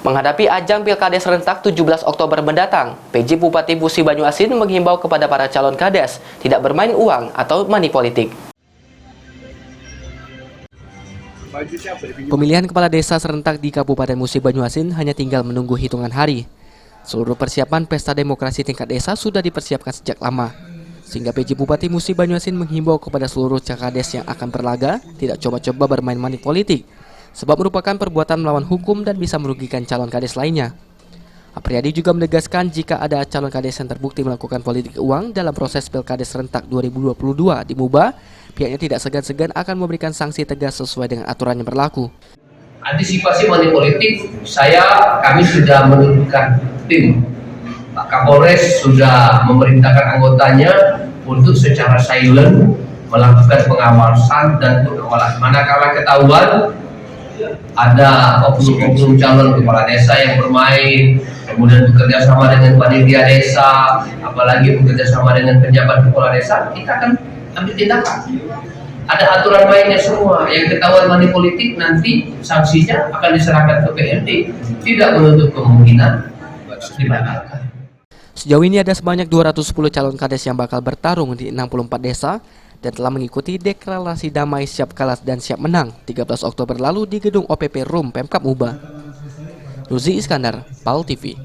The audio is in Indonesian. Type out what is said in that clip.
Menghadapi ajang Pilkades serentak 17 Oktober mendatang, PJ Bupati Musi Banyuasin menghimbau kepada para calon kades tidak bermain uang atau money politik. Pemilihan kepala desa serentak di Kabupaten Musi Banyuasin hanya tinggal menunggu hitungan hari. Seluruh persiapan pesta demokrasi tingkat desa sudah dipersiapkan sejak lama. Sehingga PJ Bupati Musi Banyuasin menghimbau kepada seluruh cakades yang akan berlaga tidak coba-coba bermain money politik, sebab merupakan perbuatan melawan hukum dan bisa merugikan calon kades lainnya. Apriyadi juga menegaskan jika ada calon kades yang terbukti melakukan politik uang dalam proses Pilkades serentak 2022 di Muba, pihaknya tidak segan-segan akan memberikan sanksi tegas sesuai dengan aturan yang berlaku. Antisipasi money politik, kami sudah menurunkan tim. Pak Kapolres sudah memerintahkan anggotanya untuk secara silent melakukan pengawasan dan pengawalan. Manakala ketahuan ada oknum-oknum calon kepala desa yang bermain, kemudian bekerja sama dengan panitia desa, apalagi bekerja sama dengan pejabat kepala desa, kita akan ambil tindakan. Ada aturan mainnya semua. Yang ketahuan money politik nanti sanksinya akan diserahkan ke PLD, tidak menutup kemungkinan dibatalkan. Sejauh ini ada sebanyak 210 calon kades yang bakal bertarung di 64 desa dan telah mengikuti deklarasi damai siap kalah dan siap menang 13 Oktober lalu di gedung OPP Room Pemkab Muba. Ruzi Iskandar, PAL TV.